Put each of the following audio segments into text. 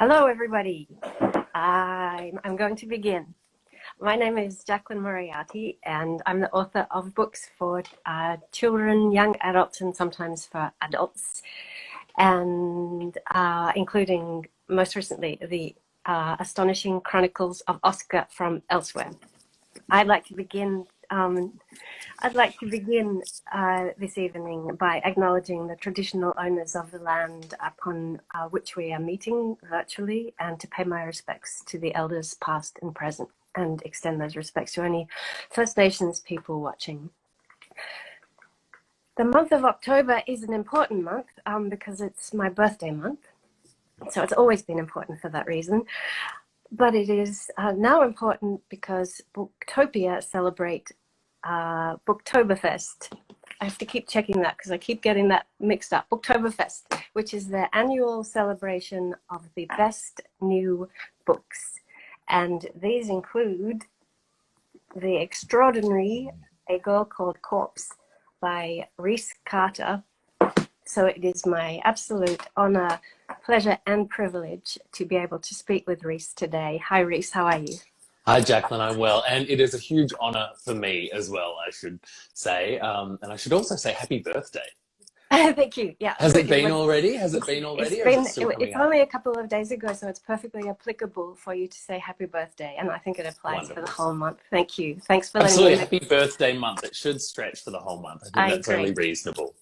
Hello, everybody. I'm going to begin. My name is Jaclyn Moriarty, and I'm the author of books for children, young adults, and sometimes for adults, and including most recently the astonishing chronicles of Oscar from Elsewhere. I'd like to begin this evening by acknowledging the traditional owners of the land upon which we are meeting virtually, and to pay my respects to the elders past and present, and extend those respects to any First Nations people watching. The month of October is an important month because it's my birthday month, so it's always been important for that reason. But it is now important because Booktopia celebrate Booktoberfest. I have to keep checking that because I keep getting that mixed up. Booktoberfest, which is their annual celebration of the best new books. And these include the extraordinary A Girl Called Corpse by Reece Carter. So it is my absolute honor, pleasure, and privilege to be able to speak with Reece today. Hi, Reece. How are you? Hi, Jaclyn. I'm well, and it is a huge honor for me as well, I should say. And I should also say happy birthday. Thank you. Yeah. Has it been already? Has it been already? It's only a couple of days ago, so it's perfectly applicable for you to say happy birthday, and I think it applies for the whole month. Thank you. Thanks for letting me know. Absolutely. Happy birthday month. It should stretch for the whole month. I think that's only reasonable.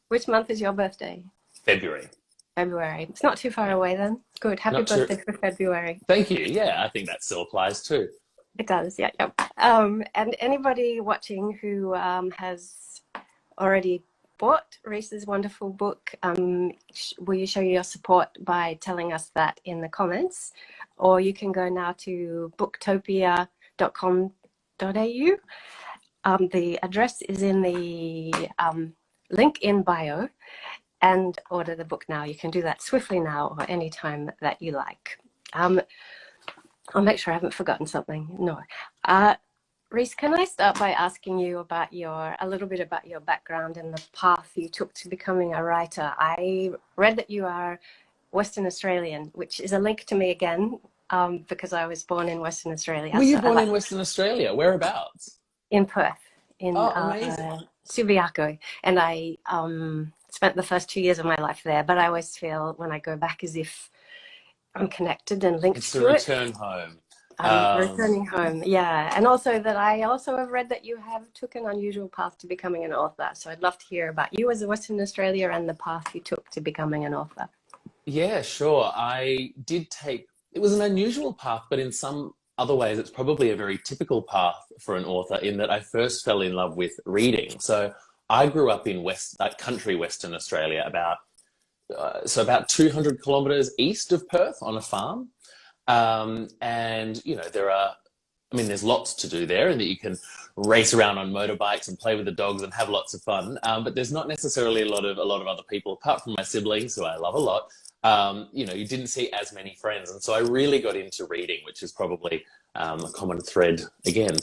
Which month is your birthday? February. February. It's not too far away then. Good. Happy birthday for February. Thank you. Yeah, I think that still applies too. It does. Yeah. Yep. And anybody watching who has already bought Reece's wonderful book, will you show your support by telling us that in the comments? Or you can go now to booktopia.com.au. The address is in the link in bio, and order the book now. You can do that swiftly now or anytime that you like. I'll make sure I haven't forgotten something. No. Reece, can I start by asking you about a little bit about your background and the path you took to becoming a writer? I read that you are Western Australian, which is a link to me again, because I was born in Western Australia. Were you born in Western Australia? Whereabouts? In Perth, in Subiaco. And I spent the first 2 years of my life there, but I always feel when I go back as if I'm connected and linked to it. It's a return home. Returning home, yeah. And also that I also have read that you took an unusual path to becoming an author. So I'd love to hear about you as a Western Australia and the path you took to becoming an author. Yeah, sure. I did take, it was an unusual path, but in some other ways, it's probably a very typical path for an author in that I first fell in love with reading. So I grew up in country Western Australia, about 200 kilometres east of Perth on a farm. And, you know, there's lots to do there, and that you can race around on motorbikes and play with the dogs and have lots of fun. But there's not necessarily a lot of other people, apart from my siblings, who I love a lot. You know, you didn't see as many friends. And so I really got into reading, which is probably a common thread again.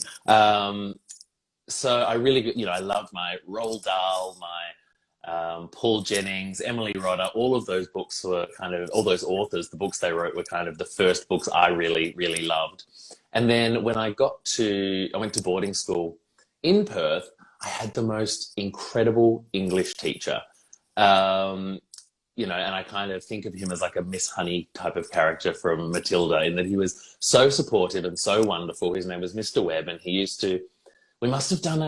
So I really, you know, I loved my Roald Dahl, my Paul Jennings, Emily Rodda, all of those books were all those authors, the books they wrote were kind of the first books I really, really loved. And then when I went to boarding school in Perth, I had the most incredible English teacher. You know, and I kind of think of him as like a Miss Honey type of character from Matilda, in that he was so supportive and so wonderful. His name was Mr. Webb, and he used to, we must have done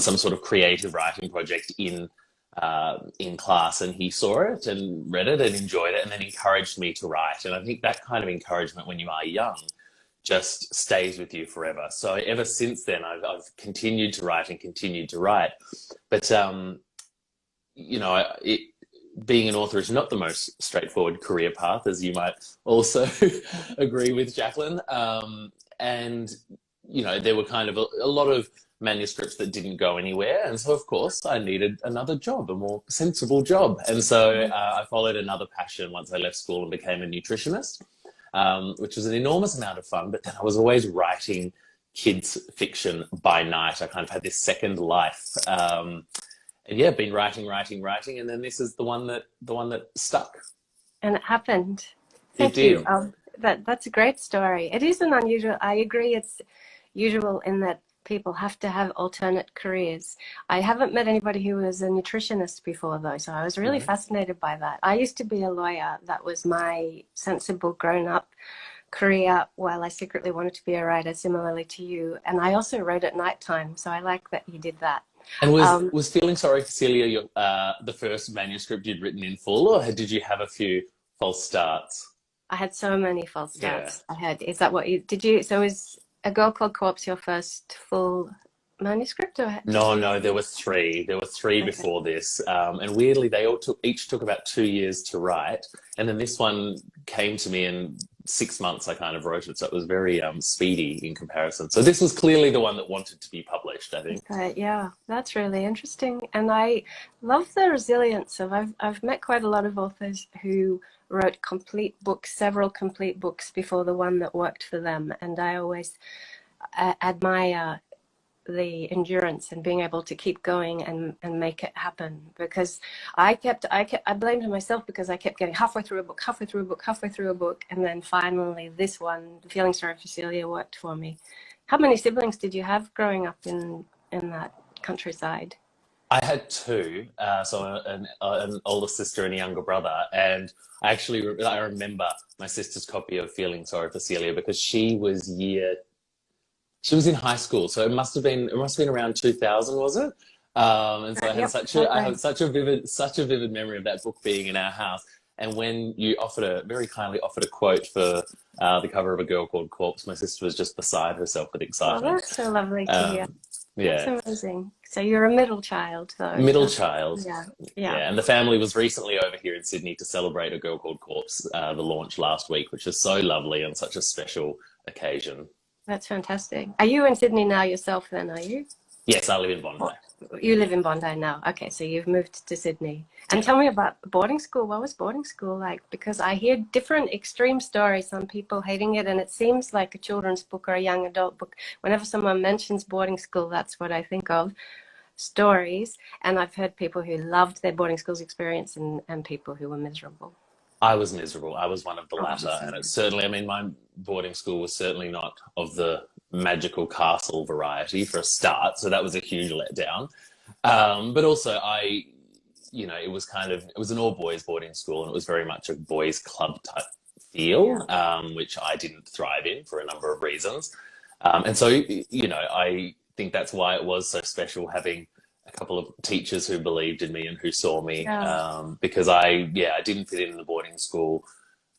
some sort of creative writing project in class, and he saw it and read it and enjoyed it, and then encouraged me to write. And I think that kind of encouragement when you are young just stays with you forever. So ever since then, I've continued to write and continued to write. But you know, being an author is not the most straightforward career path, as you might also agree with, Jaclyn. And you know, there were kind of a lot of manuscripts that didn't go anywhere. And so, of course, I needed another job, a more sensible job. And so I followed another passion once I left school and became a nutritionist, which was an enormous amount of fun. But then I was always writing kids fiction by night. I kind of had this second life. And yeah, been writing. And then this is the one that stuck. And it happened. It Thank you. did. That's a great story. It is an unusual, I agree, it's usual in that people have to have alternate careers. I haven't met anybody who was a nutritionist before, though, so I was really fascinated by that. I used to be a lawyer. That was my sensible grown-up career, while I secretly wanted to be a writer, similarly to you. And I also wrote at nighttime, so I like that you did that. And was Feeling Sorry for Celia the first manuscript you'd written in full, or did you have a few false starts? I had so many false starts. Is that what you did? So is A Girl Called Corpse your first full manuscript? Or No, there were three. There were three before this, and weirdly, they each took about 2 years to write, and then this one came to me in 6 months. I kind of wrote it, so it was very speedy in comparison. So this was clearly the one that wanted to be published, I think. Yeah, that's really interesting, and I love the resilience of. I've met quite a lot of authors who wrote complete books, several complete books before the one that worked for them, and I always admire the endurance and being able to keep going and make it happen, because I blamed myself because I kept getting halfway through a book, and then finally this one, Feeling Sorry for Celia, worked for me. How many siblings did you have growing up in that countryside? I had two, so an older sister and a younger brother, and I remember my sister's copy of Feeling Sorry for Celia because she was in high school, so it must have been around 2000, was it? And so I had such a vivid memory of that book being in our house. And when you very kindly offered a quote for the cover of A Girl Called Corpse, my sister was just beside herself with excitement. Oh, that's so lovely to hear. Yeah, that's amazing. So you're a middle child, though. Middle child. Yeah. And the family was recently over here in Sydney to celebrate A Girl Called Corpse, the launch last week, which is so lovely and such a special occasion. That's fantastic. Are you in Sydney now yourself then, are you? Yes, I live in Bondi. You live in Bondi now. Okay, so you've moved to Sydney. And tell me about boarding school. What was boarding school like? Because I hear different extreme stories, some people hating it, and it seems like a children's book or a young adult book. Whenever someone mentions boarding school, that's what I think of, stories. And I've heard people who loved their boarding school's experience and people who were miserable. I was miserable. I was one of the latter. And it's certainly, my boarding school was certainly not of the magical castle variety for a start. So that was a huge letdown. But also it was an all boys boarding school, and it was very much a boys club type feel, which I didn't thrive in for a number of reasons. And so, I think that's why it was so special having a couple of teachers who believed in me and who saw me, because I didn't fit in the boarding school,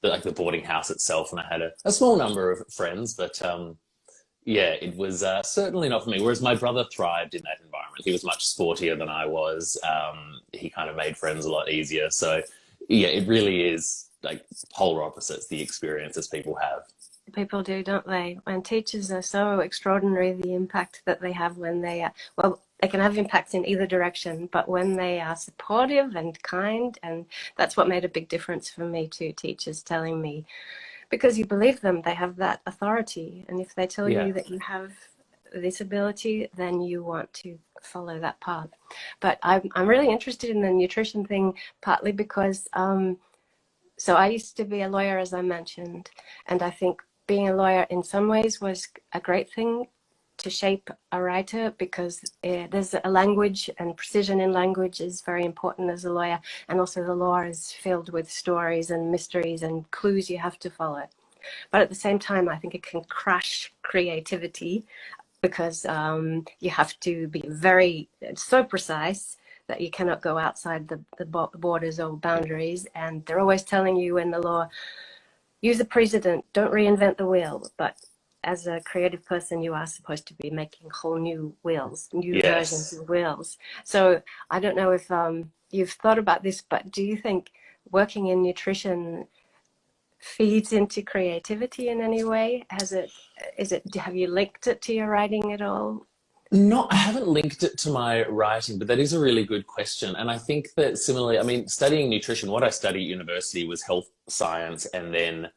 the boarding house itself, and I had a small number of friends, but it was certainly not for me. Whereas my brother thrived in that environment. He was much sportier than I was. He kind of made friends a lot easier. So it really is like polar opposites, the experiences people have. People do, don't they? And teachers are so extraordinary, the impact that they have when they they can have impacts in either direction, but when they are supportive and kind, and that's what made a big difference for me too, teachers telling me, because you believe them, they have that authority, and if they tell you that you have this ability, then you want to follow that path. But I'm really interested in the nutrition thing, partly because so I used to be a lawyer, as I mentioned, and I think being a lawyer in some ways was a great thing to shape a writer, because there's a language, and precision in language is very important as a lawyer, and also the law is filled with stories and mysteries and clues you have to follow. But at the same time, I think it can crush creativity, because you have to be so precise that you cannot go outside the borders or boundaries, and they're always telling you in the law, use a precedent, don't reinvent the wheel. But as a creative person, you are supposed to be making whole new wheels, new versions of wheels. So I don't know if you've thought about this, but do you think working in nutrition feeds into creativity in any way? Have you linked it to your writing at all? No, I haven't linked it to my writing, but that is a really good question. And I think that similarly, studying nutrition, what I studied at university was health science, and then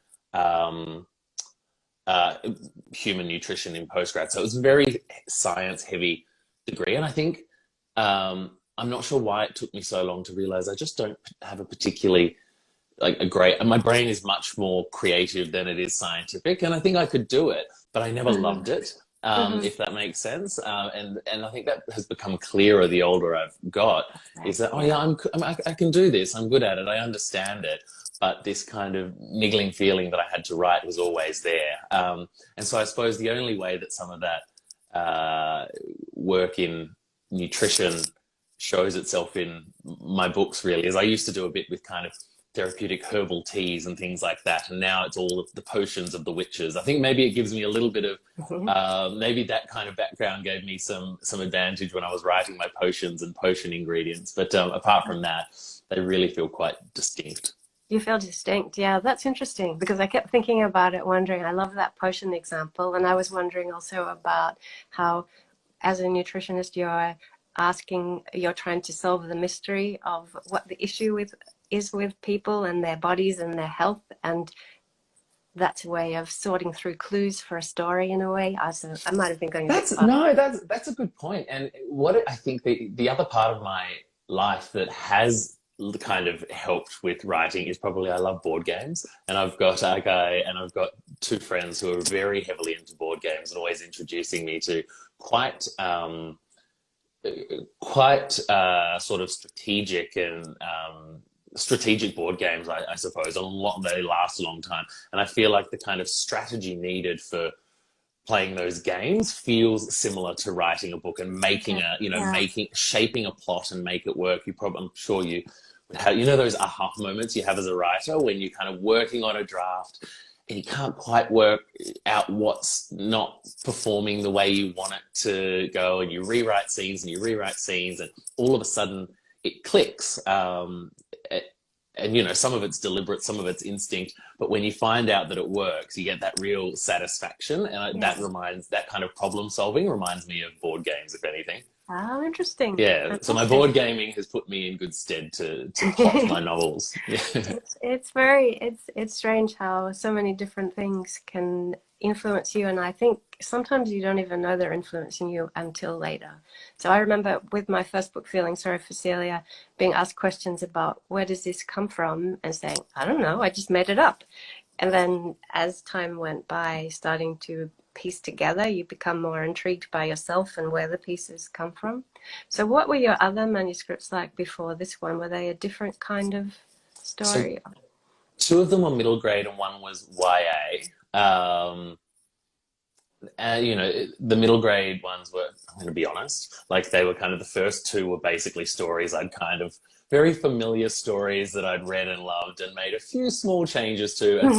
human nutrition in postgrad. So it was a very science heavy degree. And I think, I'm not sure why it took me so long to realize I just don't have a particularly like a great, and my brain is much more creative than it is scientific, and I think I could do it, but I never loved it. If that makes sense, and I think that has become clearer the older I've got. Is that, oh yeah, I can do this. I'm good at it. I understand it. But this kind of niggling feeling that I had to write was always there. And so I suppose the only way that some of that work in nutrition shows itself in my books really is I used to do a bit with kind of therapeutic herbal teas and things like that, and now it's all of the potions of the witches. I think maybe it gives me a little bit of maybe that kind of background gave me some advantage when I was writing my potions and potion ingredients, but apart from that, they really feel quite distinct. You feel distinct. Yeah, that's interesting, because I kept thinking about it, wondering, I love that potion example, and I was wondering also about how as a nutritionist you're trying to solve the mystery of what the issue is with people and their bodies and their health, and that's a way of sorting through clues for a story in a way. I might have been going that's a good point. And what I think the other part of my life that has kind of helped with writing is probably I love board games, and I've got two friends who are very heavily into board games and always introducing me to quite sort of strategic board games, I suppose. They last a long time, and I feel like the kind of strategy needed for playing those games feels similar to writing a book and making shaping a plot and make it work. I'm sure you would have, those aha moments you have as a writer when you're kind of working on a draft and you can't quite work out what's not performing the way you want it to go, and you rewrite scenes and all of a sudden it clicks. And some of it's deliberate, some of it's instinct, but when you find out that it works, you get that real satisfaction, and that kind of problem solving reminds me of board games, if anything. Oh, interesting. Yeah, fantastic. So my board gaming has put me in good stead to plot my novels. It's strange how so many different things can influence you, and I think sometimes you don't even know they're influencing you until later. So I remember with my first book, Feeling Sorry for Celia, being asked questions about where does this come from, and saying, I don't know, I just made it up. And then as time went by, starting to piece together, you become more intrigued by yourself and where the pieces come from. So what were your other manuscripts like before this one? Were they a different kind of story? So, two of them were middle grade and one was YA. The middle grade ones were, I'm going to be honest, like they were kind of the first two were basically stories I'd kind of very familiar stories that I'd read and loved and made a few small changes to, and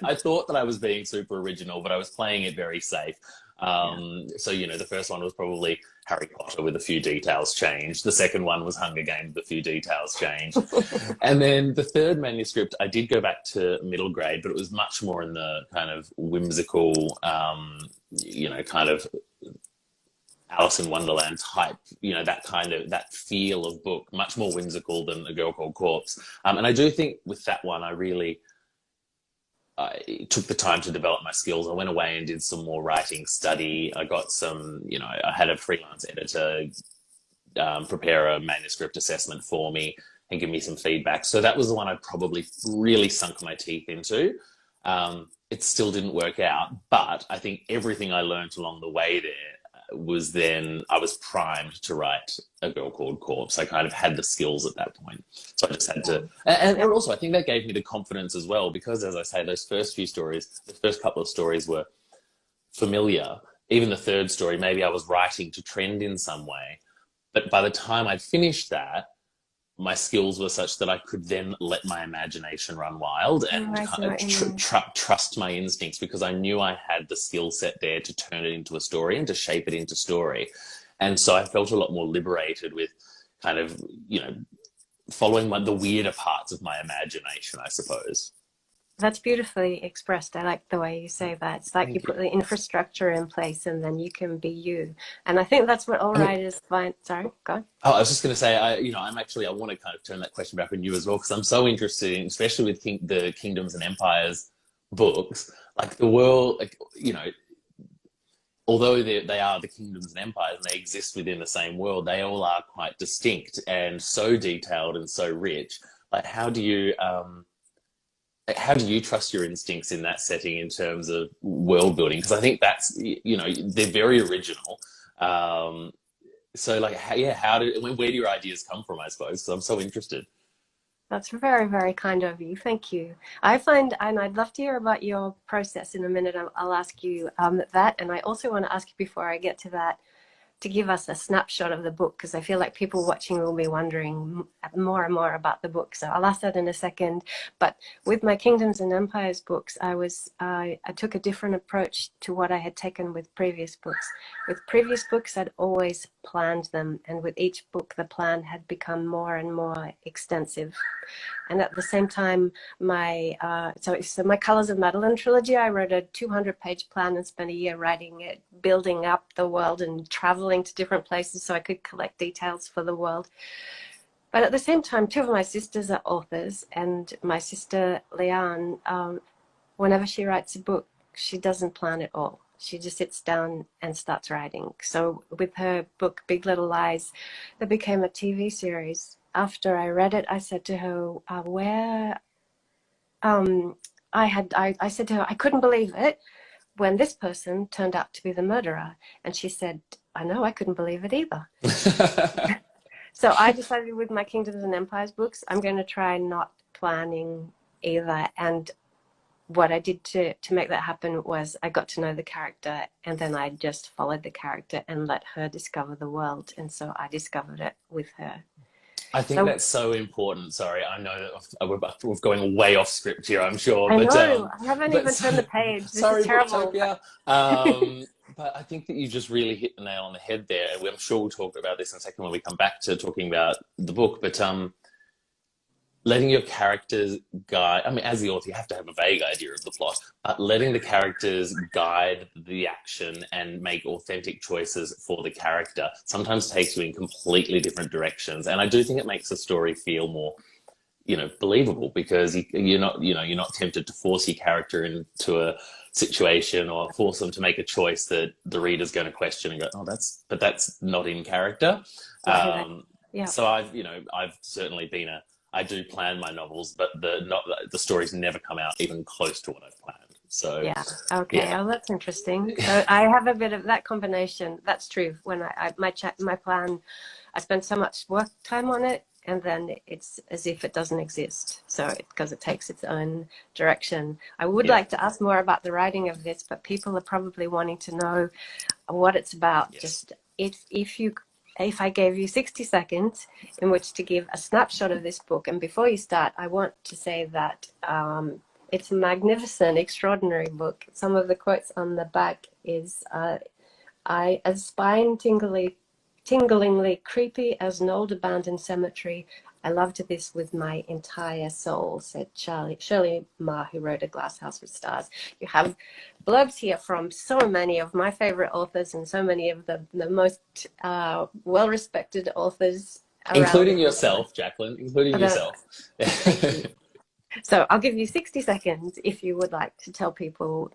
I thought that I was being super original, but I was playing it very safe. So, the first one was probably Harry Potter with a few details changed. The second one was Hunger Games with a few details changed. And then the third manuscript, I did go back to middle grade, but it was much more in the kind of whimsical, kind of Alice in Wonderland type, that feel of book, much more whimsical than A Girl Called Corpse. And I do think with that one, I took the time to develop my skills. I went away and did some more writing study. I got I had a freelance editor prepare a manuscript assessment for me and give me some feedback. So that was the one I probably really sunk my teeth into. It still didn't work out, but I think everything I learned along the way there was then I was primed to write A Girl Called Corpse. I kind of had the skills at that point. So I just had to, and also I think that gave me the confidence as well, because as I say, those first couple of stories were familiar. Even the third story, maybe I was writing to trend in some way. But by the time I'd finished that, my skills were such that I could then let my imagination run wild and kind of trust my instincts, because I knew I had the skill set there to turn it into a story and to shape it into story. And so I felt a lot more liberated with kind of, following the weirder parts of my imagination, I suppose. That's beautifully expressed. I like the way you say that. It's like you put the infrastructure in place and then you can be you. And I think that's what all writers find. Sorry, go on. Oh, I was just going to say, I want to kind of turn that question back on you as well, because I'm so interested in, especially with the Kingdoms and Empires books, like the world, although they are the kingdoms and empires and they exist within the same world, they all are quite distinct and so detailed and so rich. Like, how do you how do you trust your instincts in that setting in terms of world building? Because I think that's, you know, they're very original. So like, where do your ideas come from, I suppose? So I'm so interested. That's very, very kind of you. Thank you. I find, and I'd love to hear about your process in a minute. I'll ask you that. And I also want to ask you before I get to that, to give us a snapshot of the book, because I feel like people watching will be wondering more and more about the book. So I'll ask that in a second. But with my Kingdoms and Empires books, I took a different approach to what I had taken with previous books. With previous books, I'd always planned them, and with each book, the plan had become more and more extensive. And at the same time, my my Colors of Madeline trilogy, I wrote a 200-page plan and spent a year writing it, building up the world and traveling to different places so I could collect details for the world. But at the same time, two of my sisters are authors, and my sister Leanne, whenever she writes a book, she doesn't plan at all. She just sits down and starts writing. So with her book, Big Little Lies, that became a TV series. After I read it, I said to her, I said to her, I couldn't believe it when this person turned out to be the murderer. And she said, I know, I couldn't believe it either. So I decided with my Kingdoms and Empires books, I'm going to try not planning either. And what I did to make that happen was I got to know the character, and then I just followed the character and let her discover the world. And so I discovered it with her. I think that's so important. Sorry, I know that we're going way off script here, I'm sure. I know, I haven't even turned the page. This is terrible. Booktopia. But I think that you just really hit the nail on the head there. I'm sure we'll talk about this in a second when we come back to talking about the book. But letting your characters guide, I mean, as the author, you have to have a vague idea of the plot, but letting the characters guide the action and make authentic choices for the character sometimes takes you in completely different directions. And I do think it makes the story feel more, you know, believable, because you're not tempted to force your character into a situation or force them to make a choice that the reader's going to question and go, oh, that's not in character. Yeah. So I've certainly been I do plan my novels, but the stories never come out even close to what I've planned. So yeah, okay, yeah. Oh, that's interesting. So I have a bit of that combination. That's true. When my plan, I spend so much work time on it, and then it's as if it doesn't exist. So because it takes its own direction. I would like to ask more about the writing of this, but people are probably wanting to know what it's about. Yes. Just if I gave you 60 seconds in which to give a snapshot of this book, and before you start, I want to say that it's a magnificent, extraordinary book. Some of the quotes on the back is, as spine-tinglingly creepy as an old abandoned cemetery, I loved this with my entire soul, said Shirley Ma, who wrote A Glass House with Stars. You have blurbs here from so many of my favorite authors and so many of the most well-respected authors around. Including yourself, Jaclyn, including yourself. So I'll give you 60 seconds if you would like to tell people,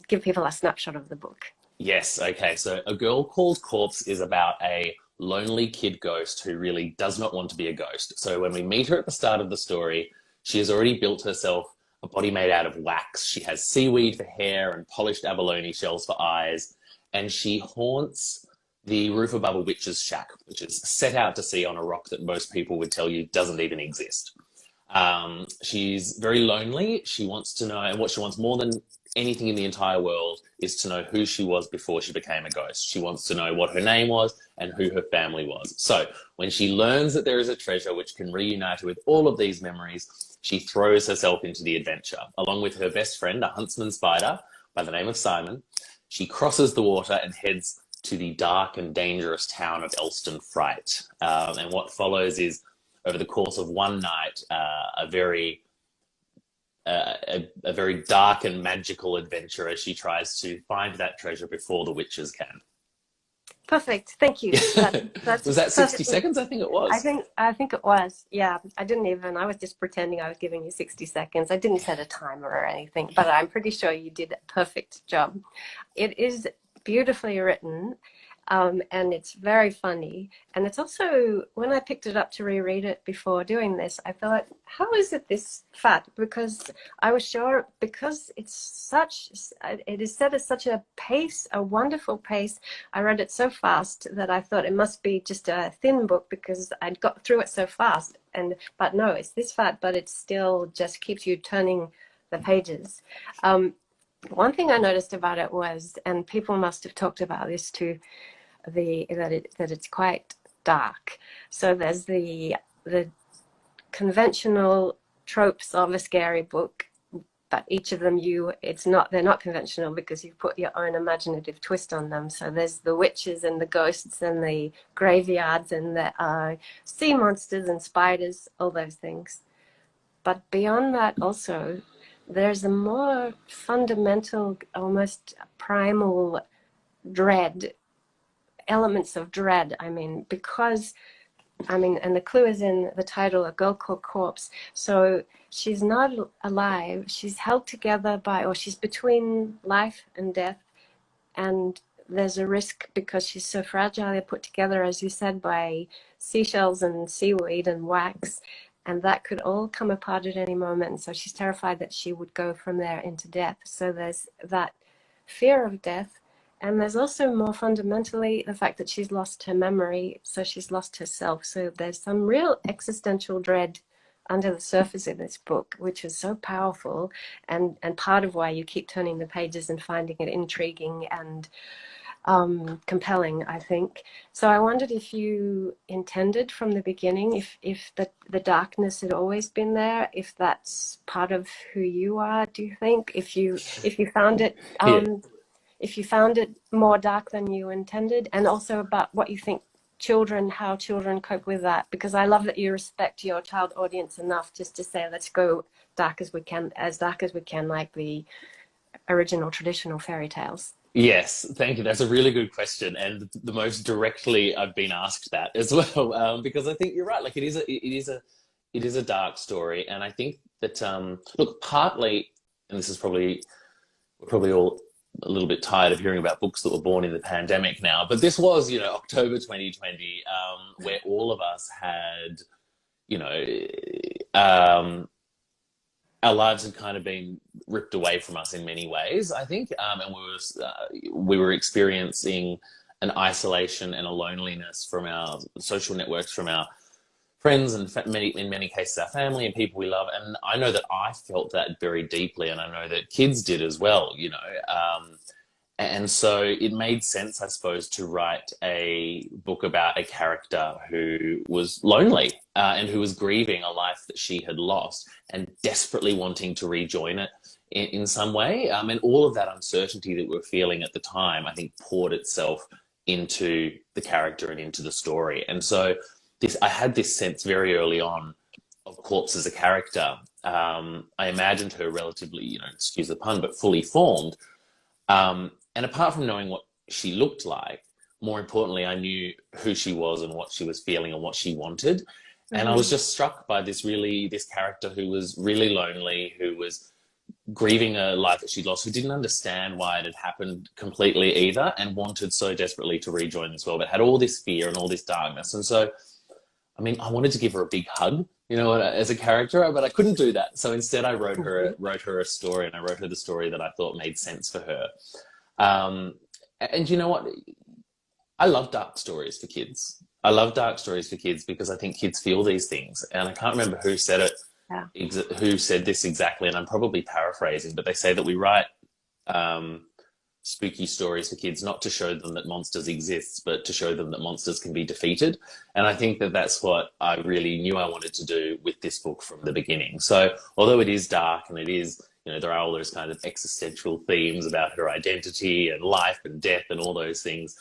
give people a snapshot of the book. Yes, okay. So A Girl Called Corpse is about a lonely kid ghost who really does not want to be a ghost. So when we meet her at the start of the story, she has already built herself a body made out of wax. She has seaweed for hair and polished abalone shells for eyes, and she haunts the Roof Above a Witch's shack, which is set out to sea on a rock that most people would tell you doesn't even exist. She's very lonely. She wants to know, and what she wants more than anything in the entire world is to know who she was before she became a ghost. She wants to know what her name was and who her family was. So when she learns that there is a treasure which can reunite her with all of these memories, she throws herself into the adventure. Along with her best friend, a huntsman spider by the name of Simon, she crosses the water and heads to the dark and dangerous town of Elston Fright. And what follows is, over the course of one night, a very dark and magical adventure as she tries to find that treasure before the witches can. Perfect. Thank you. Was that 60 seconds? I think it was. I think it was. Yeah. I was just pretending I was giving you 60 seconds. I didn't set a timer or anything, but I'm pretty sure you did a perfect job. It is beautifully written. And it's very funny. And it's also, when I picked it up to reread it before doing this, I thought, how is it this fat? Because I was sure, because it is set at such a pace, a wonderful pace. I read it so fast that I thought it must be just a thin book because I'd got through it so fast. But no, it's this fat, but it still just keeps you turning the pages. One thing I noticed about it was, and people must have talked about this too, that it's quite dark. So there's the conventional tropes of a scary book, but each of them they're not conventional because you've put your own imaginative twist on them. So there's the witches and the ghosts and the graveyards and the sea monsters and spiders, all those things. But beyond that also, there's a more fundamental, almost primal dread, elements of dread. And the clue is in the title, A Girl Called Corpse. So she's not alive, she's held together or she's between life and death. And there's a risk because she's so fragile. They're put together, as you said, by seashells and seaweed and wax. And that could all come apart at any moment. And so she's terrified that she would go from there into death. So there's that fear of death. And there's also more fundamentally the fact that she's lost her memory. So she's lost herself. So there's some real existential dread under the surface of this book, which is so powerful. And part of why you keep turning the pages and finding it intriguing and compelling, I think. So I wondered if you intended from the beginning, if the darkness had always been there, if that's part of who you are. Do you think if you found it if you found it more dark than you intended, and also about what you think how children cope with that? Because I love that you respect your child audience enough just to say, let's go dark as we can, like the original traditional fairy tales. Yes, thank you. That's a really good question, and the most directly I've been asked that as well, because I think you're right. Like it is a dark story, and I think that look, partly, and this is we're probably all a little bit tired of hearing about books that were born in the pandemic now, but this was, October 2020, where all of us had, our lives had kind of been ripped away from us in many ways, I think, and we were experiencing an isolation and a loneliness from our social networks, from our friends, and in many cases our family and people we love. And I know that I felt that very deeply, and I know that kids did as well, and so it made sense, I suppose, to write a book about a character who was lonely and who was grieving a life that she had lost and desperately wanting to rejoin it in some way. And all of that uncertainty that we were feeling at the time, I think, poured itself into the character and into the story. And so I had this sense very early on of Corpse as a character. I imagined her relatively, excuse the pun, but fully formed. And apart from knowing what she looked like, more importantly, I knew who she was and what she was feeling and what she wanted. Mm-hmm. And I was just struck by this character who was really lonely, who was grieving a life that she'd lost, who didn't understand why it had happened completely either, and wanted so desperately to rejoin this world, but had all this fear and all this darkness. And so, I wanted to give her a big hug, as a character, but I couldn't do that. So instead I wrote her a story, and I wrote her the story that I thought made sense for her. And you know what? I love dark stories for kids. I love dark stories for kids because I think kids feel these things. And I can't remember who said it, who said this exactly, and I'm probably paraphrasing, but they say that we write spooky stories for kids not to show them that monsters exist, but to show them that monsters can be defeated. And I think that that's what I really knew I wanted to do with this book from the beginning. So although it is dark and it is, there are all those kind of existential themes about her identity and life and death and all those things,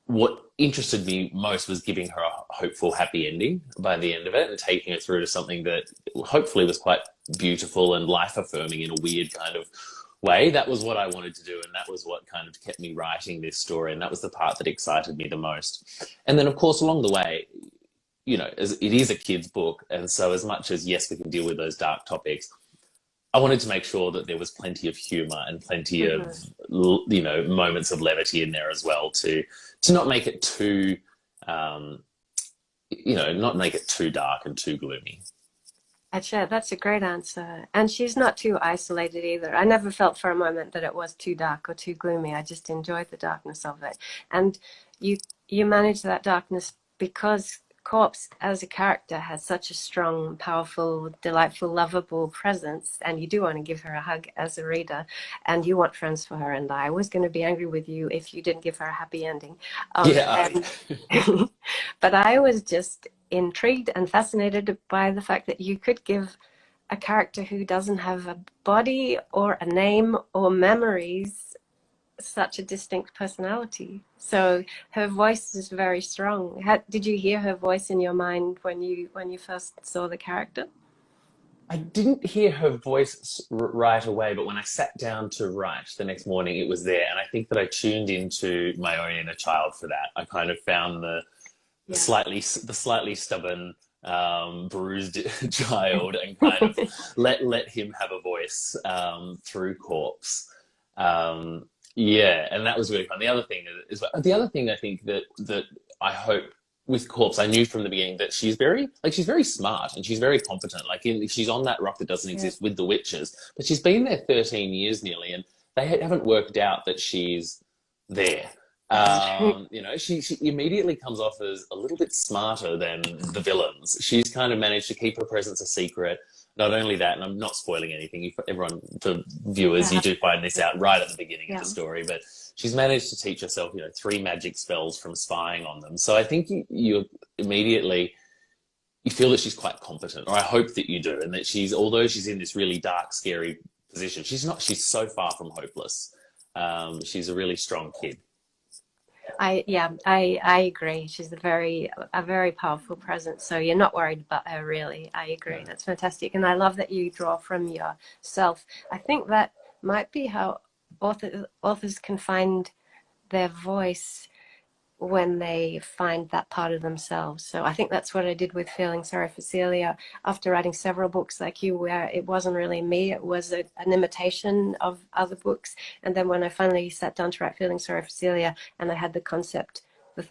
what interested me most was giving her a hopeful, happy ending by the end of it, and taking her through to something that hopefully was quite beautiful and life-affirming in a weird kind of way. That was what I wanted to do, and that was what kind of kept me writing this story, and that was the part that excited me the most. And then, of course, along the way, as it is a kid's book, and so as much as, yes, we can deal with those dark topics, I wanted to make sure that there was plenty of humour and plenty of you know, moments of levity in there as well to not make it too, you know, not make it too dark and too gloomy. Actually, that's a great answer. And she's not too isolated either. I never felt for a moment that it was too dark or too gloomy. I just enjoyed the darkness of it. And you manage that darkness because Corpse as a character has such a strong, powerful, delightful, lovable presence, and you do want to give her a hug as a reader, and you want friends for her. And I was going to be angry with you if you didn't give her a happy ending. But I was just intrigued and fascinated by the fact that you could give a character who doesn't have a body or a name or memories such a distinct personality. So her voice is very strong. Did you hear her voice in your mind when you first saw the character? I didn't hear her voice right away, but when I sat down to write the next morning, it was there. And I think that I tuned into my own inner child for that. I kind of found the slightly stubborn, bruised child, and kind of let him have a voice through Corpse. Yeah, and that was really fun. The other thing I think that I hope with Corpse, I knew from the beginning that she's very smart and she's very competent. Like she's on that rock that doesn't exist with the witches, but she's been there 13 years nearly, and they haven't worked out that she's there. You know, she immediately comes off as a little bit smarter than the villains. She's kind of managed to keep her presence a secret. Not only that, and I'm not spoiling anything, for viewers, you do find this out right at the beginning of the story, but she's managed to teach herself, you know, 3 magic spells from spying on them. So I think you immediately, you feel that she's quite competent, or I hope that you do, and that although she's in this really dark, scary position, she's so far from hopeless. She's a really strong kid. I agree. She's a very powerful presence. So you're not worried about her, really. I agree. That's fantastic. And I love that you draw from yourself. I think that might be how authors can find their voice when they find that part of themselves. So I think that's what I did with Feeling Sorry for Celia after writing several books like you, where it wasn't really me, it was an imitation of other books. And then when I finally sat down to write Feeling Sorry for Celia, and I had the concept, the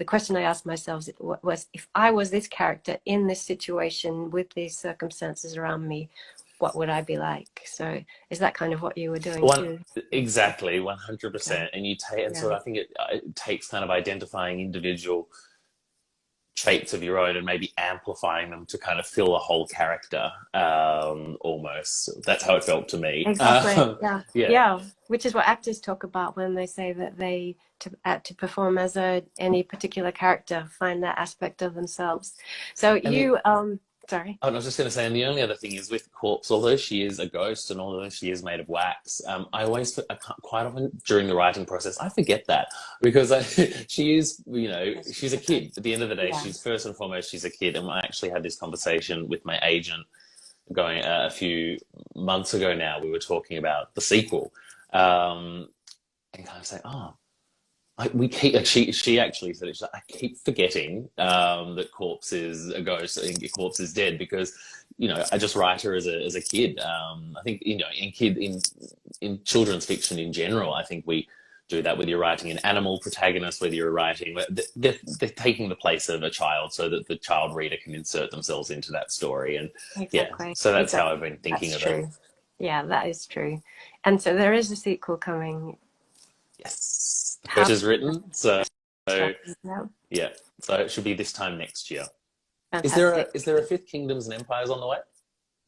question I asked myself was, if I was this character in this situation with these circumstances around me, what would I be like? So is that kind of what you were doing too? Exactly, 100%. And so I think it takes kind of identifying individual traits of your own and maybe amplifying them to kind of fill a whole character, almost. That's how it felt to me. Exactly. Yeah. Which is what actors talk about when they say that they, to perform as any particular character, find that aspect of themselves. So sorry. Oh, and I was just going to say, and the only other thing is with Corpse, although she is a ghost and although she is made of wax, quite often during the writing process, I forget that, because she is, you know, she's a kid. At the end of the day, she's first and foremost, she's a kid. And I actually had this conversation with my agent going a few months ago now. We were talking about the sequel, and kind of saying, she actually said, I keep forgetting that Corpse is a ghost and Corpse is dead, because, you know, I just write her as a kid. I think, you know, in children's fiction in general, I think we do that, whether you're writing an animal protagonist, whether you're writing, they're taking the place of a child so that the child reader can insert themselves into that story. And so that's how I've been thinking of it. Yeah, that is true. And so there is a sequel coming. Yes. The first is written, so so it should be this time next year. Fantastic. Is there a Fifth Kingdoms and Empires on the way?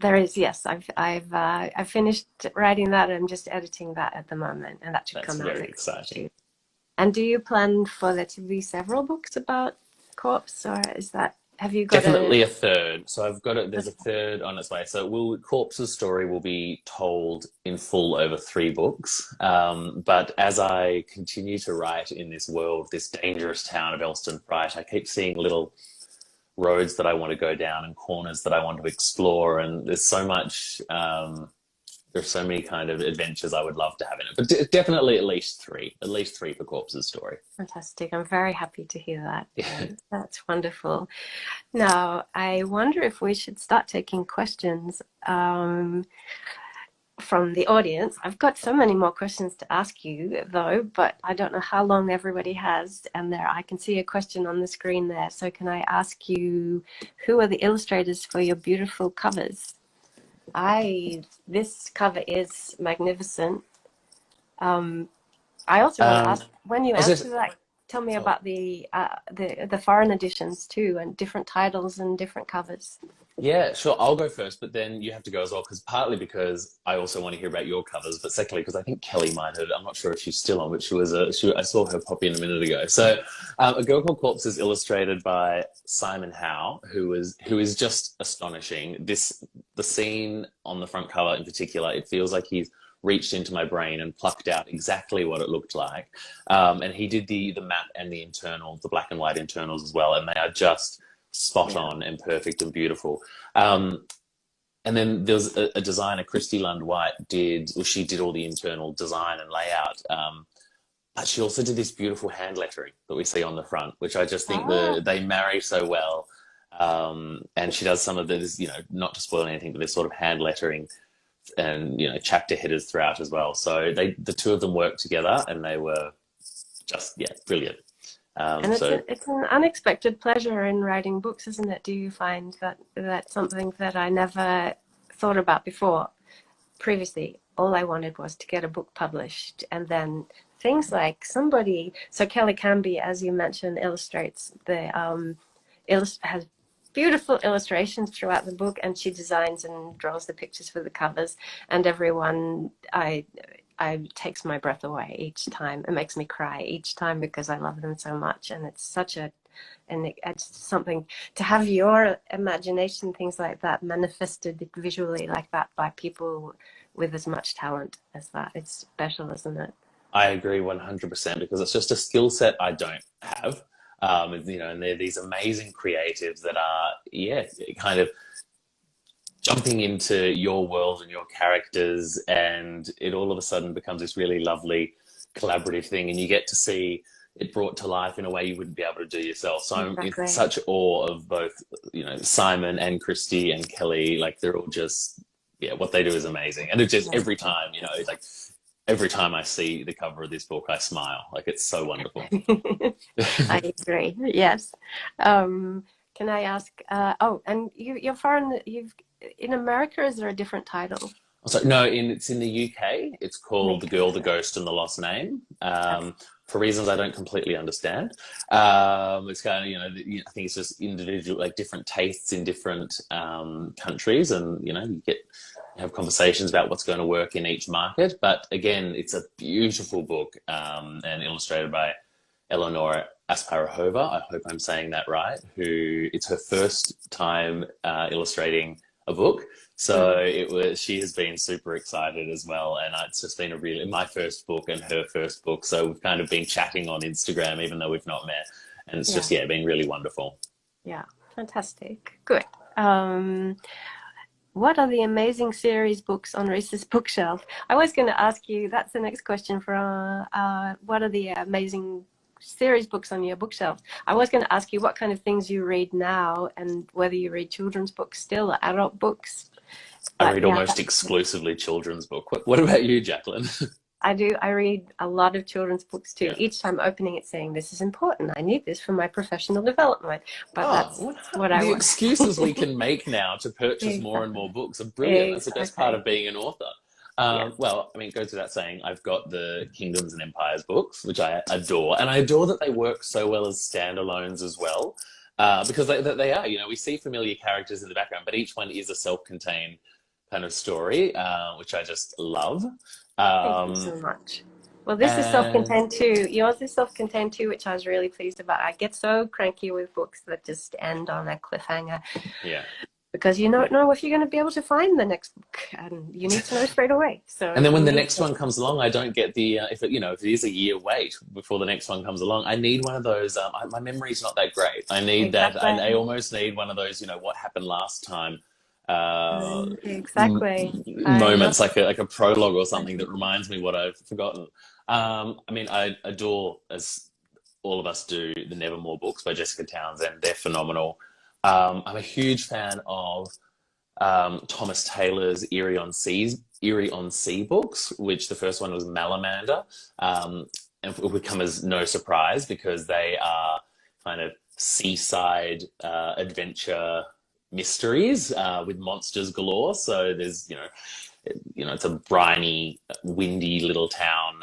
There is, yes. I've finished writing that. I'm just editing that at the moment, and that should come out. That's very exciting. And do you plan for there to be several books about Corpse, or have you got definitely a third? So I've got there's a third on its way. So Corpse's story will be told in full over 3 books. But as I continue to write in this world, this dangerous town of Elston Fright, I keep seeing little roads that I want to go down and corners that I want to explore. And there's so much, there's so many kind of adventures I would love to have in it. But definitely at least 3 for Corpse's story. Fantastic. I'm very happy to hear that. Yeah. That's wonderful. Now, I wonder if we should start taking questions. from the audience. I've got so many more questions to ask you though, but I don't know how long everybody has. And there, I can see a question on the screen there. So can I ask you, who are the illustrators for your beautiful covers? This cover is magnificent. I also want to ask, when you answer that, tell me about the foreign editions too, and different titles and different covers. Yeah, sure. I'll go first, but then you have to go as well, partly because I also want to hear about your covers, but secondly because I think Kelly might have. I'm not sure if she's still on, but I saw her pop in a minute ago. So, A Girl Called Corpse is illustrated by Simon Howe, who is just astonishing. The scene on the front cover in particular, it feels like he's reached into my brain and plucked out exactly what it looked like. And he did the map and the black and white internals as well, and they are just spot on and perfect and beautiful. And then there's a designer, Christy Lund-White, she did all the internal design and layout. But she also did this beautiful hand lettering that we see on the front, which I just think they marry so well. And she does some of this, not to spoil anything, but this sort of hand lettering and, chapter headers throughout as well. So the two of them worked together and they were just, brilliant. And it's an unexpected pleasure in writing books, isn't it? Do you find that that's something that I never thought about before? Previously, all I wanted was to get a book published, and then things like so Kelly Canby, as you mentioned, illustrates has beautiful illustrations throughout the book, and she designs and draws the pictures for the covers, and everyone takes my breath away each time. It makes me cry each time because I love them so much, and it's it's something to have your imagination, things like that, manifested visually like that by people with as much talent as that. It's special, isn't it? I agree 100%, because it's just a skill set I don't have. And they're these amazing creatives that are, kind of jumping into your world and your characters, and it all of a sudden becomes this really lovely collaborative thing, and you get to see it brought to life in a way you wouldn't be able to do yourself. So I'm in such awe of both, Simon and Christy and Kelly. Like, they're all just, what they do is amazing. And it's just every time, every time I see the cover of this book, I smile. Like, it's so wonderful. I agree. Yes. Can I ask, and you're foreign, in America, is there a different title? So, no, it's in the UK. It's called The Girl, the Ghost, and the Lost Name. For reasons I don't completely understand. It's kind of, I think it's just individual, like different tastes in different countries, and, you have conversations about what's going to work in each market. But again, it's a beautiful book, and illustrated by Eleonora Asparuhova. I hope I'm saying that right. It's her first time illustrating a book, so she has been super excited as well, and it's just been my first book and her first book, so we've kind of been chatting on Instagram even though we've not met, and it's just been really wonderful. Fantastic. Good. What are the amazing series books on Reece's bookshelf? I was going to ask you, that's the next question for what are the amazing series books on your bookshelf? I was going to ask you what kind of things you read now, and whether you read children's books still or adult books. I read almost exclusively children's book. What about you, Jaclyn? I do. I read a lot of children's books too. Each time opening it saying, this is important. I need this for my professional development. But that's what I want. The excuses we can make now to purchase more and more books are brilliant. That's the best part of being an author. Well, I mean, it goes without saying, I've got the Kingdoms and Empires books, which I adore. And I adore that they work so well as standalones as well. Because they are, we see familiar characters in the background, but each one is a self-contained kind of story, which I just love. Thank you so much. Well, this is self-contained too. Yours is self-contained too, which I was really pleased about. I get so cranky with books that just end on a cliffhanger. Yeah. Because you don't know if you're going to be able to find the next book, and you need to know straight away. So, and then when the next one comes along, I don't get the if it is a year wait before the next one comes along. I need one of those. My memory's not that great. I need that. I almost need one of those. What happened last time. Moments like a prologue or something that reminds me what I've forgotten. I mean, I adore, as all of us do, the Nevermore books by Jessica Townsend. They're phenomenal. I'm a huge fan of Thomas Taylor's Eerie on Seas Erie-on-Sea books, which the first one was Malamander, and it would come as no surprise because they are kind of seaside adventure mysteries with monsters galore. So there's, it's a briny, windy little town,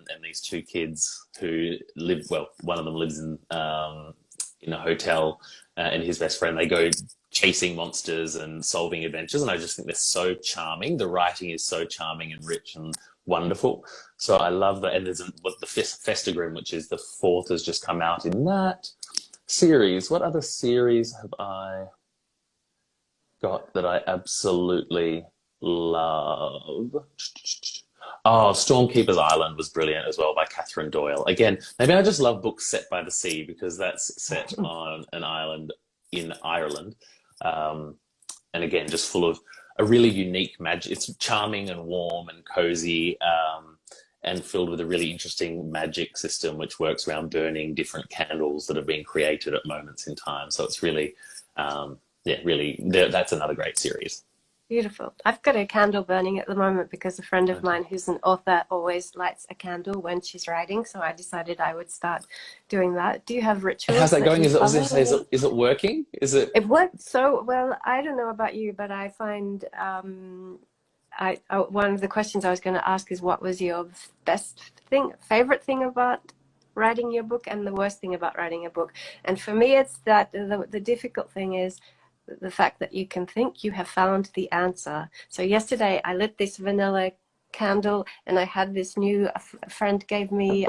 and these two kids who live, well, one of them lives in a hotel, and his best friend, they go chasing monsters and solving adventures, and I just think they're so charming. The writing is so charming and rich and wonderful. So I love that. And there's the Festagrim, which is the fourth, has just come out in that series. What other series have I got that I absolutely love? Oh, Stormkeepers Island was brilliant as well, by Catherine Doyle. Again, maybe I just love books set by the sea because that's set on an island in Ireland. And again, just full of a really unique magic. It's charming and warm and cozy, and filled with a really interesting magic system which works around burning different candles that have been created at moments in time. So it's really, that's another great series. Beautiful. I've got a candle burning at the moment because a friend of mine who's an author always lights a candle when she's writing. So I decided I would start doing that. Do you have rituals? How's that going? Is it working? It worked so well. I don't know about you, but I find one of the questions I was going to ask is, what was your favorite thing about writing your book and the worst thing about writing a book? And for me, it's that the difficult thing is the fact that you can think you have found the answer. So yesterday I lit this vanilla candle, and I had this a friend gave me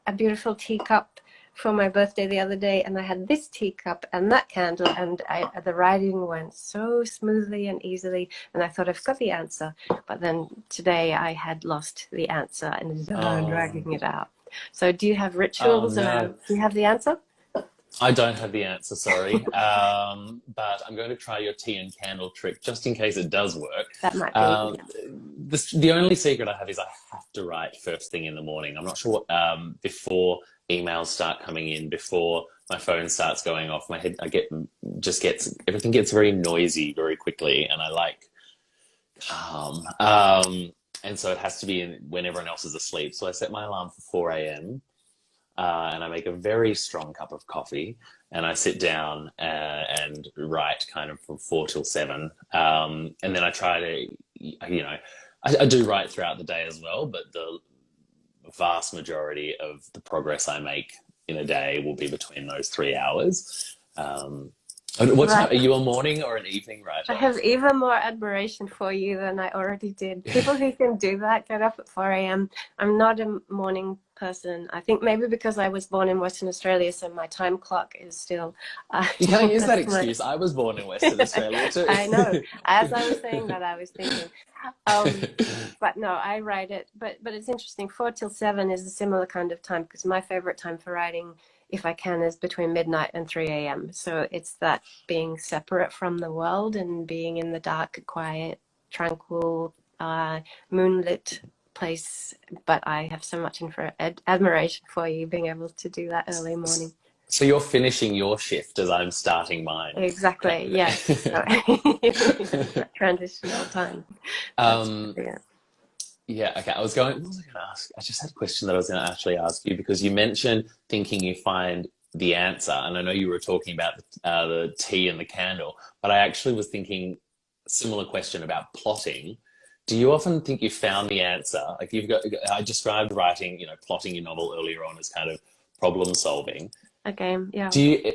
a beautiful teacup for my birthday the other day, and I had this teacup and that candle, and the writing went so smoothly and easily, and I thought I've got the answer. But then today I had lost the answer and dragging it out. So do you have rituals? No. Do you have the answer? I don't have the answer, sorry. But I'm going to try your tea and candle trick just in case it does work. That might be. The only secret I have is I have to write first thing in the morning. I'm not sure what, before emails start coming in, before my phone starts going off, my head, everything gets very noisy very quickly, and I like calm. And so it has to be when everyone else is asleep. So I set my alarm for 4 a.m. And I make a very strong cup of coffee, and I sit down and write kind of from 4 till 7. And then I try to, I do write throughout the day as well, but the vast majority of the progress I make in a day will be between those 3 hours. Are you a morning or an evening writer? I have even more admiration for you than I already did. People who can do that, get up at 4 a.m. I'm not a morning person. I think maybe because I was born in Western Australia, so my time clock is still... you can't use that excuse. I was born in Western Australia too. I know. As I was saying that, I was thinking. But no, I write it. But it's interesting. 4 till 7 is a similar kind of time, because my favorite time for writing, if I can, is between midnight and 3 a.m. So it's that being separate from the world and being in the dark, quiet, tranquil, moonlit place. But I have so much admiration for you being able to do that early morning. So you're finishing your shift as I'm starting mine. Exactly, yes. Transitional time. Yeah, okay. What was I going to ask? I just had a question that I was going to actually ask you, because you mentioned thinking you find the answer, and I know you were talking about the tea and the candle, but I actually was thinking a similar question about plotting. Do you often think you found the answer? Like I described writing, plotting your novel earlier on as kind of problem solving. Okay, yeah.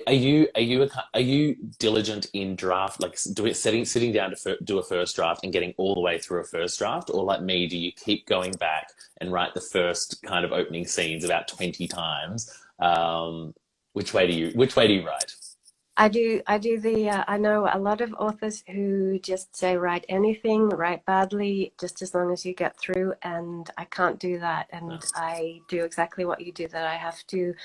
Are you diligent in draft, like sitting down to do a first draft and getting all the way through a first draft, or like me, do you keep going back and write the first kind of opening scenes about 20 times? Which way do you write? I do I know a lot of authors who just say write anything, write badly, just as long as you get through, and I can't do that. And I do exactly what you do, that I have to,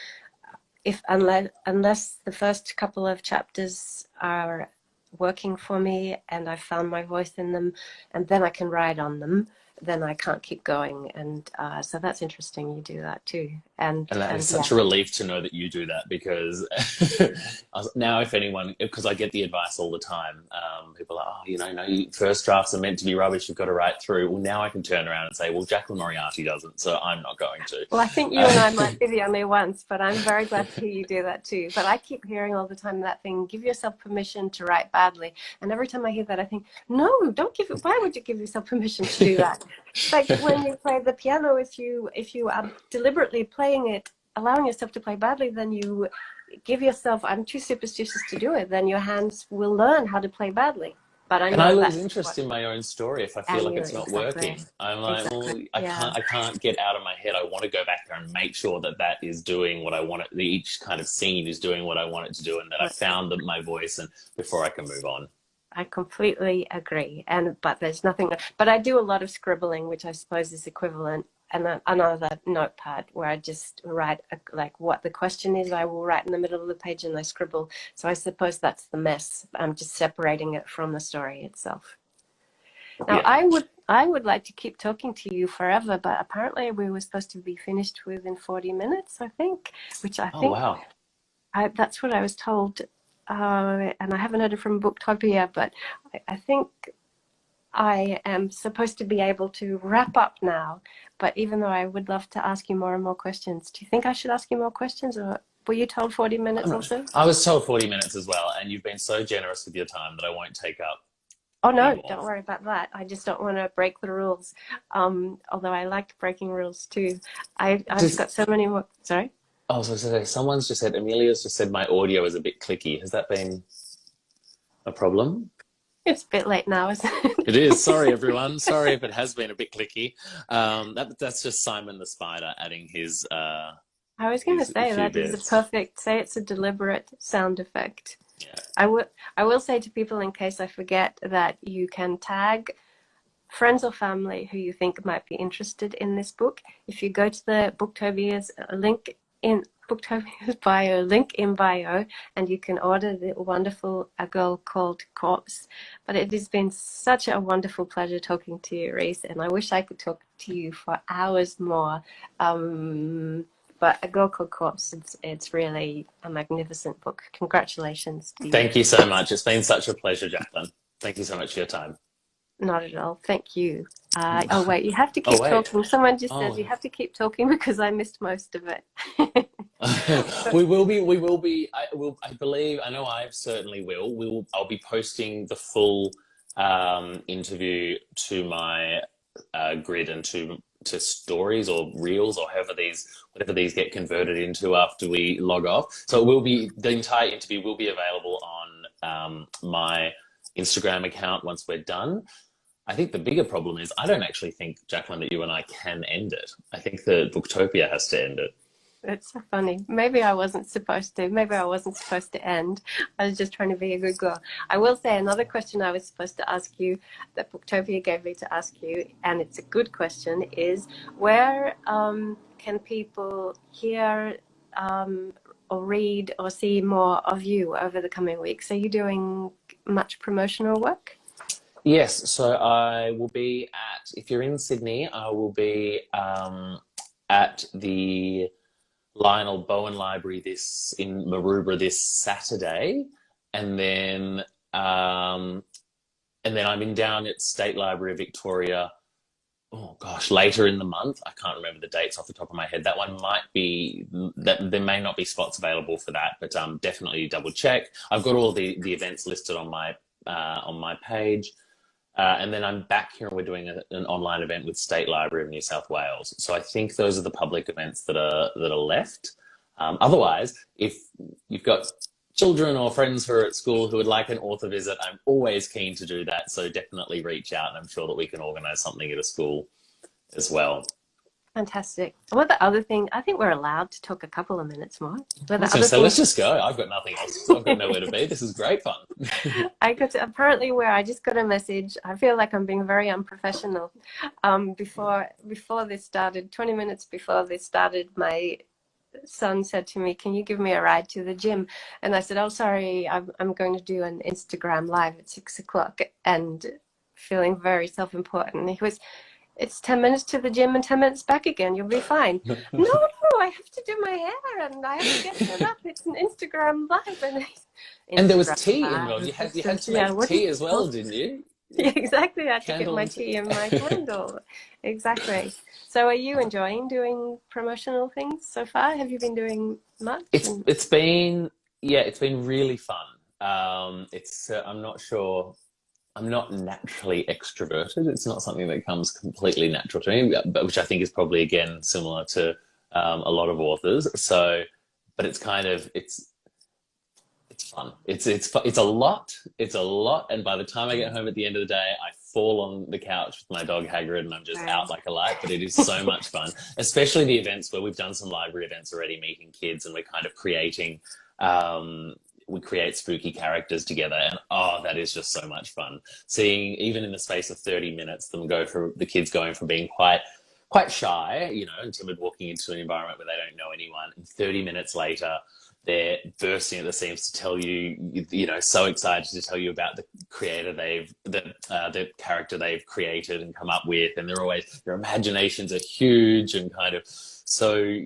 unless the first couple of chapters are working for me and I've found my voice in them, and then I can write on them, then I can't keep going. And so that's interesting, you do that too. And that is such yeah. a relief to know that you do that, because now if anyone, because I get the advice all the time, people are, oh, you know, no, first drafts are meant to be rubbish, you've got to write through. Well, now I can turn around and say, well, Jaclyn Moriarty doesn't, so I'm not going to. Well, I think you and I might be the only ones, but I'm very glad to hear you do that too. But I keep hearing all the time that thing, give yourself permission to write badly. And every time I hear that, I think, no, don't give it. Why would you give yourself permission to do that? It's like when you play the piano, if you are deliberately playing it, allowing yourself to play badly, then you give yourself, I'm too superstitious to do it, then your hands will learn how to play badly. But I know, and I lose interest in my own story if I feel like it's not exactly. working. I'm like, Exactly. well, Yeah. I can't get out of my head. I want to go back there and make sure that that is doing what I want it, each kind of scene is doing what I want it to do, and that I found my voice, and before I can move on. I completely agree. But there's nothing, but I do a lot of scribbling, which I suppose is equivalent. And another notepad where I just write like what the question is, I will write in the middle of the page and I scribble. So I suppose that's the mess. I'm just separating it from the story itself. Now, yeah. I would like to keep talking to you forever, but apparently we were supposed to be finished within 40 minutes, I think, which I think, oh, wow. That's what I was told. And I haven't heard it from Booktopia, but I think I am supposed to be able to wrap up now. But even though I would love to ask you more and more questions, do you think I should ask you more questions, or were you told 40 minutes also? I was told 40 minutes as well, and you've been so generous with your time that I won't take up. Oh, no, don't worry about that. I just don't want to break the rules, although I like breaking rules too. I've got so many more. Sorry? Oh, so someone's just said, Amelia's just said my audio is a bit clicky. Has that been a problem? It's a bit late now, isn't it? It is. Sorry, everyone. Sorry if it has been a bit clicky. That's just Simon the Spider adding his... I was going to say that is a perfect... Say it's a deliberate sound effect. Yeah. I will say to people, in case I forget, that you can tag friends or family who you think might be interested in this book. If you go to the Booktopia's link in... Booktopia's bio, link in bio, and you can order the wonderful A Girl Called 𝘾𝙖𝙧𝙡. But it has been such a wonderful pleasure talking to you, Reece, and I wish I could talk to you for hours more. But A Girl Called 𝘾𝙧𝙧𝙧, it's really a magnificent book. Congratulations to you. Thank you so much. It's been such a pleasure, Jaclyn. Thank you so much for your time. Not at all. Thank you. Oh, wait, you have to keep talking. Someone just says you have to keep talking because I missed most of it. we will be. I believe, I know I certainly will. I'll be posting the full interview to my grid and to stories or reels or whatever these get converted into after we log off. So it will be, the entire interview will be available on my Instagram account once we're done. I think the bigger problem is I don't actually think, Jaclyn, that you and I can end it. I think the Booktopia has to end it. It's so funny. Maybe I wasn't supposed to. Maybe I wasn't supposed to end. I was just trying to be a good girl. I will say another question I was supposed to ask you, that Booktopia gave me to ask you, and it's a good question, is where can people hear or read or see more of you over the coming weeks? Are you doing much promotional work? Yes, so I will be at, if you're in Sydney, I will be at the Lionel Bowen Library in Maroubra this Saturday, and then I'm down at State Library of Victoria, oh gosh, later in the month. I can't remember the dates off the top of my head. That one might be, that there may not be spots available for that, but definitely double check. I've got all the events listed on my page. And then I'm back here and we're doing an online event with State Library of New South Wales. So I think those are the public events that are left. Otherwise, if you've got children or friends who are at school who would like an author visit, I'm always keen to do that. So definitely reach out, and I'm sure that we can organise something at a school as well. Fantastic. Well, the other thing, I think we're allowed to talk a couple of minutes more. So let's just go. I've got nothing else. I've got nowhere to be. This is great fun. Apparently I just got a message. I feel like I'm being very unprofessional. Before this started, 20 minutes before this started, my son said to me, "Can you give me a ride to the gym?" And I said, "Oh, sorry, I'm going to do an Instagram live at 6 o'clock," and feeling very self-important. He was, It's 10 minutes to the gym and 10 minutes back again. You'll be fine. No, I have to do my hair and I have to get set up. It's an Instagram live. And there was tea involved. You had to make tea as well, didn't you? Yeah, exactly. I had to get my Tea. tea and my candle. Exactly. So are you enjoying doing promotional things so far? Have you been doing much? It's been really fun. I'm not sure. I'm not naturally extroverted. It's not something that comes completely natural to me, but which I think is probably, again, similar to a lot of authors. So, but it's kind of, it's fun. It's a lot. It's a lot. And by the time I get home at the end of the day, I fall on the couch with my dog Hagrid and I'm just out like a light. But it is so much fun, especially the events where we've done some library events already, meeting kids, and we're kind of creating, we create spooky characters together, and that is just so much fun. Seeing, even in the space of 30 minutes, the kids going from being quite shy, and timid, walking into an environment where they don't know anyone, and 30 minutes later they're bursting at the seams to tell you, so excited to tell you about the creator the character they've created and come up with, and their imaginations are huge and kind of so,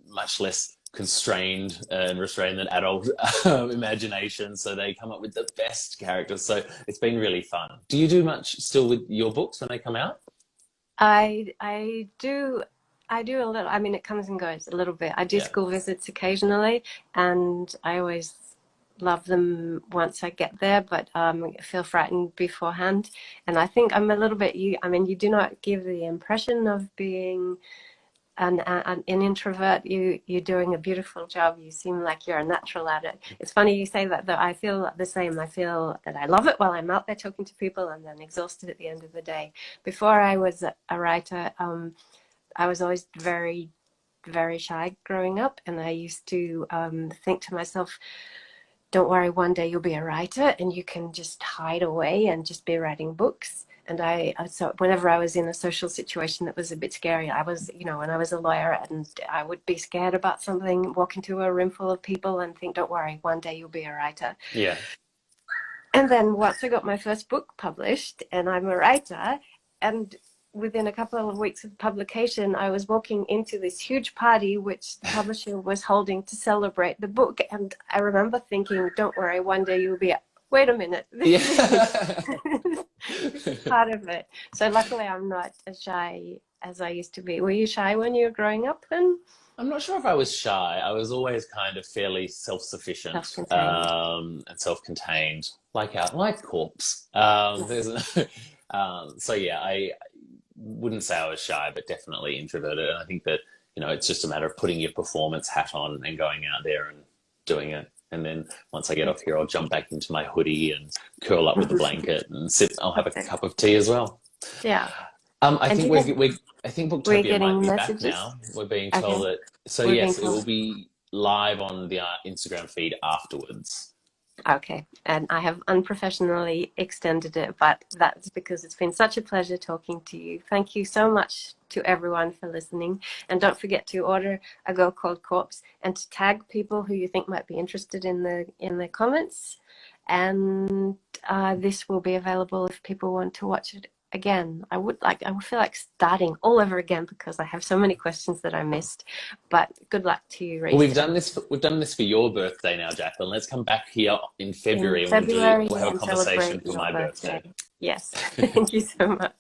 much less constrained and restrained than adult imagination, so they come up with the best characters. So it's been really fun. Do you do much still with your books when they come out? I do a little. I mean, it comes and goes a little bit. I do school visits occasionally, and I always love them once I get there, but I feel frightened beforehand. And I think I'm a little bit you do not give the impression of being an introvert. You're doing a beautiful job. You seem like you're a natural at it. It's funny you say that, though. I feel the same. I feel that I love it while I'm out there talking to people, and then exhausted at the end of the day. Before I was a writer, I was always very, very shy growing up, and I used to think to myself, don't worry, one day you'll be a writer and you can just hide away and just be writing books. And so whenever I was in a social situation that was a bit scary, I was, when I was a lawyer, and I would be scared about something, walk into a room full of people and think, don't worry, one day you'll be a writer. Yeah. And then once I got my first book published and I'm a writer, and within a couple of weeks of publication, I was walking into this huge party which the publisher was holding to celebrate the book. And I remember thinking, don't worry, one day you'll be, wait a minute. This is part of it. So luckily I'm not as shy as I used to be. Were you shy when you were growing up then? I'm not sure if I was shy. I was always kind of fairly self-sufficient, and self-contained, like Corpse. So yeah, I wouldn't say I was shy, but definitely introverted. And I think that, it's just a matter of putting your performance hat on and going out there and doing it. And then once I get off here, I'll jump back into my hoodie and curl up with a blanket and sit. I'll have a cup of tea as well. Yeah. I think Booktopia might be back now. We're being told that. So yes, it will be live on the Instagram feed afterwards. Okay, and I have unprofessionally extended it, but that's because it's been such a pleasure talking to you. Thank you so much to everyone for listening, and don't forget to order A Girl Called Corpse and to tag people who you think might be interested in the comments. And this will be available if people want to watch it again. I would feel like starting all over again because I have so many questions that I missed. But good luck to you, Reece. Well, we've done this for your birthday now, Jaclyn. Let's come back here in February and we'll have a conversation for my birthday. Yes. Thank you so much.